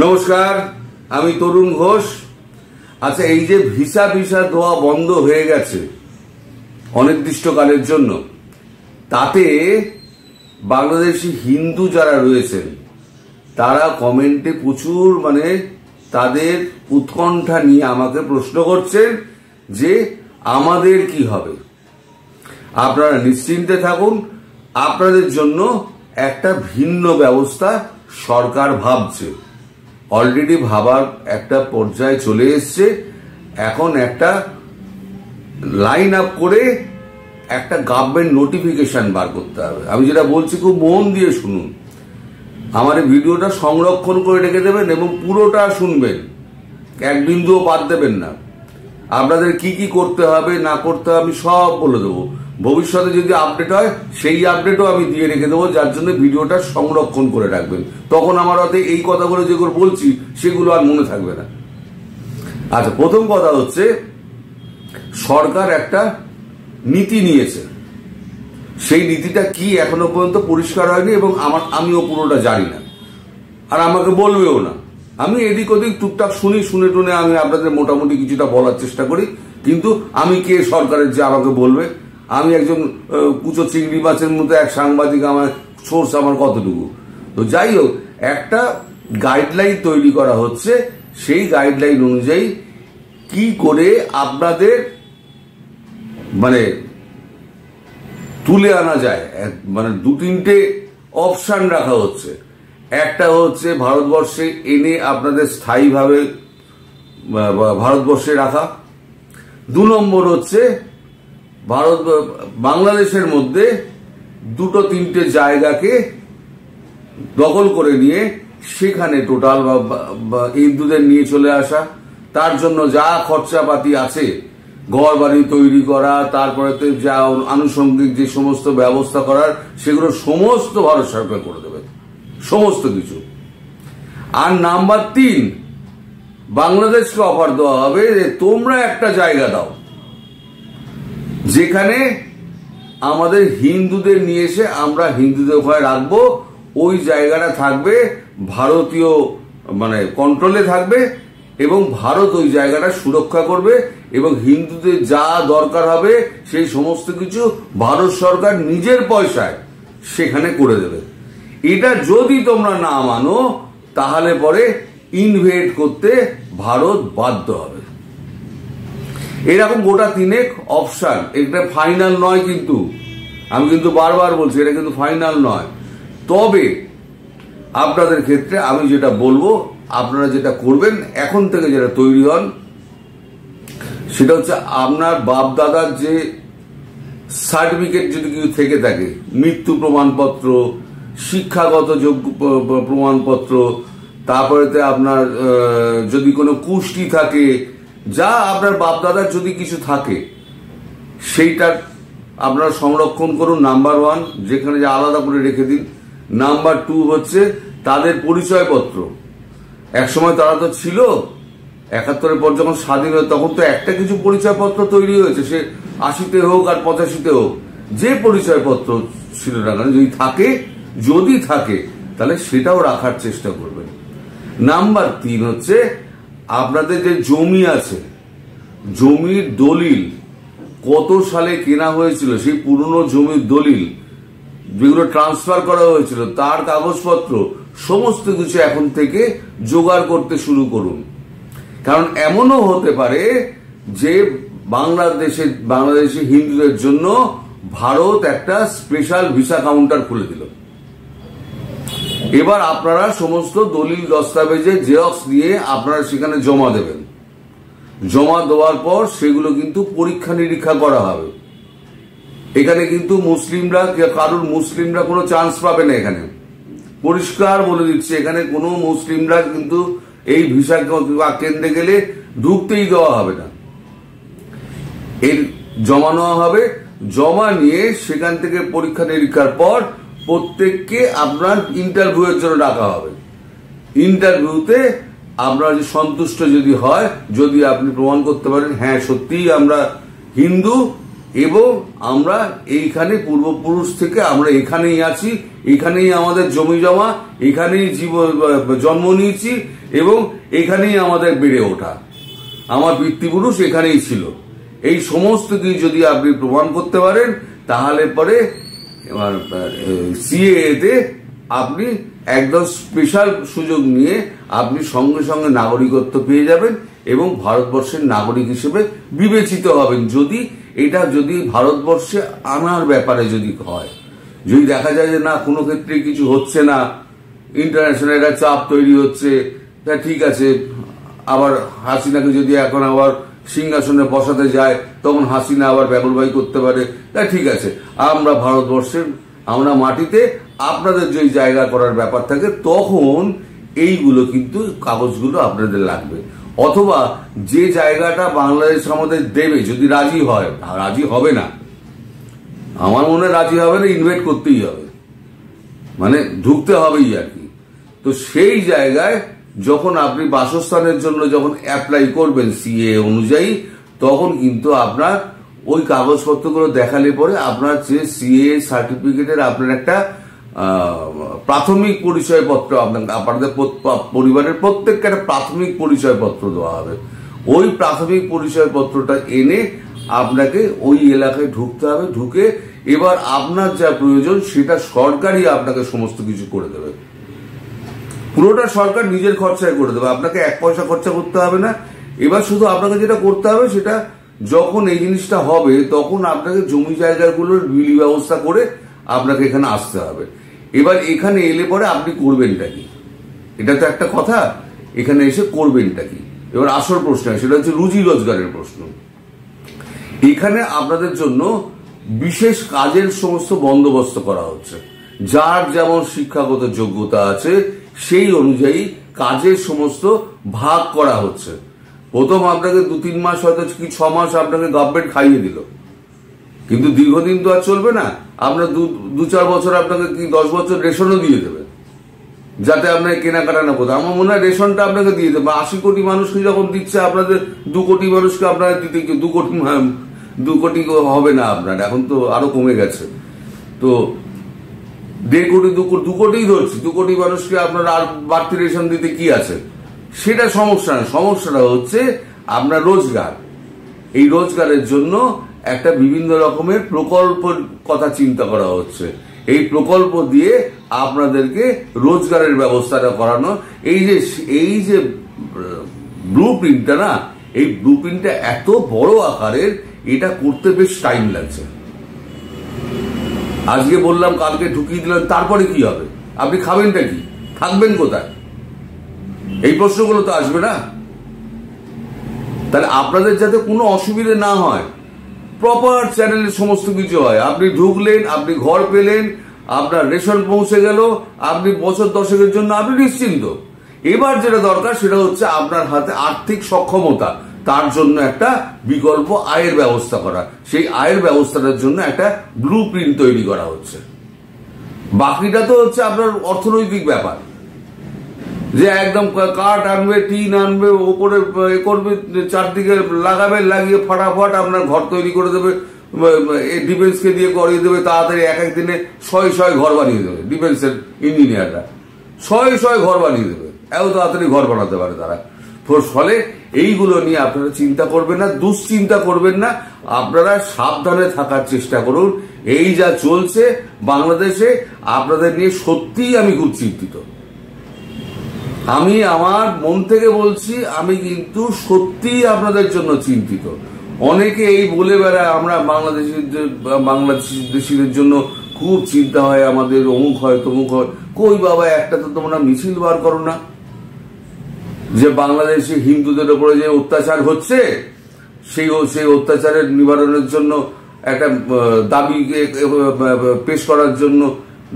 নমস্কার, আমি তরুণ ঘোষ। আচ্ছা, এই যে ভিসা দেওয়া বন্ধ হয়ে গেছে অনির্দিষ্টকালের জন্য, তাতে বাংলাদেশি হিন্দু যারা রয়েছেন তারা কমেন্টে প্রচুর তাদের উৎকণ্ঠা নিয়ে আমাকে প্রশ্ন করছেন যে আমাদের কি হবে। আপনারা নিশ্চিন্তে থাকুন, আপনাদের জন্য একটা ভিন্ন ব্যবস্থা সরকার ভাবছে। অলরেডি ভাবার একটা পর্যায়ে চলে এসছে। এখন একটা লাইন আপ করে একটা গভর্নমেন্ট নোটিফিকেশন বার করতে হবে। আমি যেটা বলছি খুব মন দিয়ে শুনুন, আমার এই ভিডিওটা সংরক্ষণ করে রেখে দেবেন এবং পুরোটা শুনবেন, এক বিন্দুও বাদ দেবেন না। আপনাদের কি কি করতে হবে না করতে হবে আমি সব বলে দেবো। ভবিষ্যতে যদি আপডেট হয় সেই আপডেটও আমি দিয়ে রেখে দেবো, যার জন্য ভিডিওটা সংরক্ষণ করে রাখবেন। তখন আমার হাতে এই কথাগুলো যেগুলো বলছি সেগুলো আর মনে থাকবে না। আচ্ছা, প্রথম কথা হচ্ছে, সরকার একটা নীতি নিয়েছে। সেই নীতিটা কি এখনো পর্যন্ত পরিষ্কার হয়নি এবং আমিও পুরোটা জানি না, আর আমাকে বলবেও না। আমি এদিক ওদিক টুকটাক শুনে টুনে আমি আপনাদের মোটামুটি কিছুটা বলার চেষ্টা করি, কিন্তু আমি কে সরকারের যে আমাকে বলবে? আমি একজন কুচো চিংড়ি মাছের মতো এক সাংবাদিক, আমার সোর্স আমার কতটুকু। তো যাই হোক, একটা গাইডলাইন তৈরি করা হচ্ছে। সেই গাইডলাইন অনুযায়ী কি করে আপনাদের তুলে আনা যায়, দু তিনটে অপশন রাখা হচ্ছে। একটা হচ্ছে ভারতবর্ষে এনে আপনাদের স্থায়ীভাবে ভারতবর্ষে রাখা। 2 নম্বর হচ্ছে বাংলাদেশের মধ্যে 2-3টে জায়গাকে দখল করে নিয়ে সেখানে টোটাল হিন্দুদের নিয়ে চলে আসা। তার জন্য যা খরচাপাতি আছে, ঘর বাড়ি তৈরি করা, তারপরে যা আনুষঙ্গিক যে সমস্ত ব্যবস্থা করার, সেগুলো সমস্ত ভারত সরকার করে দেবে, সমস্ত কিছু। আর নাম্বার 3, বাংলাদেশকে অফার দেওয়া হবে যে তোমরা একটা জায়গা দাও যেখানে আমাদের হিন্দুদের নিয়ে এসে আমরা হিন্দুদের ওখানে রাখবো। ওই জায়গাটা থাকবে ভারতীয় কন্ট্রোলে থাকবে এবং ভারত ওই জায়গাটা সুরক্ষা করবে এবং হিন্দুদের যা দরকার হবে সেই সমস্ত কিছু ভারত সরকার নিজের পয়সায় সেখানে করে দেবে। এটা যদি তোমরা না মানো তাহলে পরে ইনভেট করতে ভারত বাধ্য হবে। এরকম গোটা 3 অপশন। এটা ফাইনাল নয়, কিন্তু আমি কিন্তু বারবার বলছি এটা কিন্তু ফাইনাল নয়। তবে আপনাদের ক্ষেত্রে আমি যেটা বলবো, আপনারা যেটা করবেন, এখন থেকে যেটা তৈরি হন, সেটা হচ্ছে আপনার বাপ দাদার যে সার্টিফিকেট যদি কিছু থেকে থাকে, মৃত্যু প্রমাণপত্র, শিক্ষাগত যোগ্য প্রমাণপত্র, তারপরে আপনার যদি কোনো কুষ্টি থাকে, যা আপনার বাপ দাদার যদি কিছু থাকে সেইটা আপনারা সংরক্ষণ করুন। নাম্বার 1, যেখানে যে আলাদা করে রেখে দিন। নাম্বার 2 হচ্ছে তাদের পরিচয়পত্র। একসময় তারা তো ছিল, 71-এর পর যখন স্বাধীন হয় তখন তো একটা কিছু পরিচয়পত্র তৈরি হয়েছে, সে 80-তে হোক আর 85-তে হোক, যে পরিচয়পত্র ছিল না কেন, যদি থাকে তাহলে সেটাও রাখার চেষ্টা করবেন। নাম্বার 3 হচ্ছে আপনাদের যে জমি আছে, জমির দলিল, কত সালে কেনা হয়েছিল সেই পুরনো জমির দলিল, যেগুলো ট্রান্সফার করা হয়েছিল তার কাগজপত্র, সমস্ত কিছু এখন থেকে জোগাড় করতে শুরু করুন। কারণ এমনও হতে পারে যে বাংলাদেশি হিন্দুদের জন্য ভারত একটা স্পেশাল ভিসা কাউন্টার খুলে দিল। এবার আপনারা সমস্ত দলিল দস্তাবেজে জেরক্স দিয়ে আপনারা সেখানে জমা দেবেন। জমা দেওয়ার পর সেগুলো কিন্তু পরীক্ষা নিরীক্ষা করা হবে। এখানে কিন্তু মুসলিমরা কোনো চান্স পাবে না। এখানে পরিষ্কার বলে দিচ্ছে, এখানে কোনো মুসলিমরা কিন্তু এই ভিসা কেন্দ্রে গেলে ঢুকতেই দেওয়া হবে না। এর জমা নেওয়া হবে, জমা নিয়ে সেখান থেকে পরীক্ষা নিরীক্ষার পর প্রত্যেককে আপনার ইন্টারভিউয়ের জন্য ডাকা হবে। ইন্টারভিউতে আপনার যে সন্তুষ্ট যদি হয়, যদি আপনি প্রমাণ করতে পারেন হ্যাঁ সত্যিই আমরা হিন্দু এবং আমরা এইখানে পূর্বপুরুষ থেকে আমরা এখানেই আছি, এখানেই আমাদের জমি জমা, এখানেই জন্ম নিয়েছি এবং এখানেই আমাদের বেড়ে ওঠা, আমার পিতৃপুরুষ এখানেই ছিল। এই সমস্ত কিছু যদি আপনি প্রমাণ করতে পারেন তাহলে পরে সিএএতে আপনি একদম স্পেশাল সুযোগ নিয়ে আপনি সঙ্গে সঙ্গে নাগরিকত্ব পেয়ে যাবেন এবং ভারতবর্ষের নাগরিক হিসেবে বিবেচিত হবেন। যদি ভারতবর্ষে আনার ব্যাপারে যদি হয়, যদি দেখা যায় যে না কোনো ক্ষেত্রে কিছু হচ্ছে না, ইন্টারন্যাশনাল একটা চাপ তৈরি হচ্ছে, তা ঠিক আছে, আবার হাসিনাকে যদি এখন আবার সিংহাসনে বসাতে যায় তখন হাসিনা আবার ব্যবহার করতে পারে, তা ঠিক আছে, আমরা ভারতবর্ষের আমরা মাটিতে আপনাদের যে জায়গা করার ব্যাপার থাকে তখন এইগুলো কিন্তু কাগজগুলো আপনাদের লাগবে। অথবা যে জায়গাটা বাংলাদেশ আমাদের দেবে, যদি রাজি হয়, রাজি হবে না, আমার মনে হয় রাজি হবে না, ইনভাইট করতেই হবে, মানে ঢুকতে হবেই আর কি। তো সেই জায়গায় যখন আপনি বাসস্থানের জন্য যখন অ্যাপ্লাই করবেন সিএ অনুযায়ী, তখন কিন্তু আপনার ওই কাগজপত্রগুলো দেখালে পরে আপনার যে সিএ সার্টিফিকেটের আপনার একটা প্রাথমিক পরিচয়পত্র, আপনাদের পরিবারের প্রত্যেককে একটা প্রাথমিক পরিচয়পত্র দেওয়া হবে। ওই প্রাথমিক পরিচয়পত্রটা এনে আপনাকে ওই এলাকায় ঢুকতে হবে, ঢুকে এবার আপনার যা প্রয়োজন সেটা সরকারই আপনাকে সমস্ত কিছু করে দেবে, পুরোটা সরকার নিজের খরচায় করে দেবে, আপনাকে এক পয়সা খরচা করতে হবে না। এবার শুধু আপনাকে যেটা করতে হবে সেটা যখন এই জিনিসটা হবে তখন আপনাকে জমি জায়গাগুলোর বিলি ব্যবস্থা করে আপনাকে এখানে আসতে হবে। এবার এখানে এলে পরে আপনি করবেনটা কি, এটা তো একটা কথা, এখানে এসে করবেনটা কি। এবার আসল প্রশ্ন সেটা হচ্ছে রুজি রোজগারের প্রশ্ন। এখানে আপনাদের জন্য বিশেষ কাজের সমস্ত বন্দোবস্ত করা হচ্ছে, যার যেমন শিক্ষাগত যোগ্যতা আছে সেই অনুযায়ী কাজের সমস্ত ভাগ করা হচ্ছে। প্রথম আপনাকে 2-3 মাস হয়তো কি 6 মাস আপনাকে গভর্নমেন্ট খাইয়ে দিল, কিন্তু দীর্ঘদিন তো আর চলবে না, আপনার 2-4 বছর আপনাকে কি 10 বছর রেশনও দিয়ে দেবে, যাতে আপনাকে কেনাকাটা না করতে। আমার মনে হয় রেশনটা আপনাকে দিয়ে দেবে। 80 কোটি মানুষকে যখন দিচ্ছে, আপনাদের 2 কোটি মানুষকে আপনারা দিতে, 2 কোটি হবে না আপনার, এখন তো আরো কমে গেছে, তো 1.5 কোটি 2 কোটিই ধরছি, 2 কোটি মানুষকে আপনার আর বাড়তি রেশন দিতে কি আছে, সেটা সমস্যা না। সমস্যাটা হচ্ছে আপনার রোজগার। এই রোজগারের জন্য একটা বিভিন্ন রকমের প্রকল্পের কথা চিন্তা করা হচ্ছে। এই প্রকল্প দিয়ে আপনাদেরকে রোজগারের ব্যবস্থাটা করানো। এই যে ব্লু প্রিন্টটা না, এই ব্লু প্রিন্টটা এত বড় আকারের, এটা করতে বেশ টাইম লাগছে। আজকে বললাম, কালকে ঢুকিয়ে দিলাম, তারপরে কি হবে? আপনি খাবেনটা কি, থাকবেন কোথায়? এই প্রশ্নগুলো তো আসবে না। তাহলে আপনাদের যাতে কোনো অসুবিধা না হয়, প্রপার চ্যানেলে সমস্ত কিছু হয়। আপনি ঢুকলেন, আপনি ঘর পেলেন, আপনার রেশন পৌঁছে গেল, আপনি বছর 10-এর জন্য আপনি নিশ্চিন্ত। এবার যেটা দরকার সেটা হচ্ছে আপনার হাতে আর্থিক সক্ষমতা, তার জন্য একটা বিকল্প আয়ের ব্যবস্থা করা। সেই আয়ের ব্যবস্থাটার জন্য একটা ব্লু প্রিন্ট তৈরি করা হচ্ছে। বাকিটা তো হচ্ছে আপনার অর্থনৈতিক ব্যাপার, যে একদম কাঠ আনবে, টিন আনবে, ওপরে করবে, চারদিকে লাগাবে, লাগিয়ে ফাটাফাট আপনার ঘর তৈরি করে দেবে, ডিফেন্সকে দিয়ে করিয়ে দেবে তাড়াতাড়ি। এক দিনে 100 ঘর বানিয়ে দেবে ডিফেন্সের ইঞ্জিনিয়াররা, 100 ঘর বানিয়ে দেবে, এত তাড়াতাড়ি ঘর বানাতে পারে তারা। ফলে এইগুলো নিয়ে আপনারা চিন্তা করবেন না, দুশ্চিন্তা করবেন না, আপনারা সাবধানে থাকার চেষ্টা করুন। এই যা চলছে বাংলাদেশে, আপনাদের নিয়ে সত্যিই আমি খুব চিন্তিত। আমি আমার মন থেকে বলছি, আমি কিন্তু সত্যিই আপনাদের জন্য চিন্তিত। অনেকে এই বলে বেড়ায় আমরা বাংলাদেশিদের জন্য খুব চিন্তা হয়, আমাদের অমুক হয় তমুক হয়। কই বাবা, একটা তো তোমরা মিছিল বার করো না, যে বাংলাদেশি হিন্দুদের উপরে যে অত্যাচার হচ্ছে সেই অত্যাচারের নিবারণের জন্য একটা দাবি পেশ করার জন্য,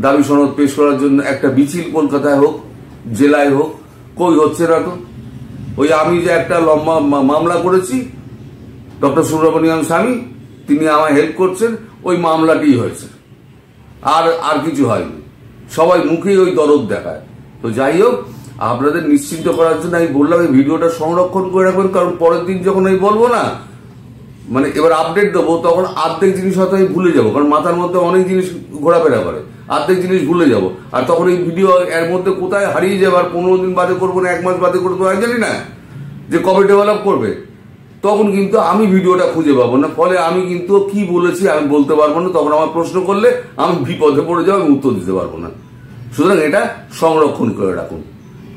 দাবি সনদ পেশ করার জন্য একটা মিছিল কলকাতায় হোক, জেলায় হোক। কই হচ্ছে না তো। ওই আমি যে একটা লম্বা মামলা করেছি, ডক্টর সুব্রমণিয়াম স্বামী তিনি আমায় হেল্প করছেন, ওই মামলাটি হয়েছে, আর কিছু হয়নি। সবাই মুখেই ওই দরদ দেখায়। তো যাই হোক, আপনাদের নিশ্চিন্ত করার জন্য আমি বললাম এই ভিডিওটা সংরক্ষণ করে রাখবেন, কারণ পরের দিন যখন আমি বলবো না, মানে এবার আপডেট দেবো, তখন অর্ধেক জিনিস হয়তো আমি ভুলে যাবো, কারণ মাথার মধ্যে অনেক জিনিস ঘোরাফেরা করে, অর্ধেক জিনিস ভুলে যাবো। আর তখন এই ভিডিও এর মধ্যে কোথায় হারিয়ে যাবে, আর 15 দিন বাদে করবো না 1 মাস বাদে করবো আমি জানি না যে কবে ডেভেলপ করবে, তখন কিন্তু আমি ভিডিওটা খুঁজে পাবো না। ফলে আমি কিন্তু কি বলেছি আমি বলতে পারবো না, তখন আমার প্রশ্ন করলে আমি বিপদে পড়ে যাবো, আমি উত্তর দিতে পারবো না। সুতরাং এটা সংরক্ষণ করে রাখুন,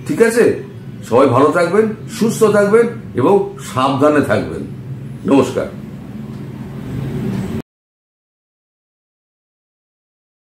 ঠিক আছে? সবাই ভালো থাকবেন, সুস্থ থাকবেন এবং সাবধানে থাকবেন। নমস্কার।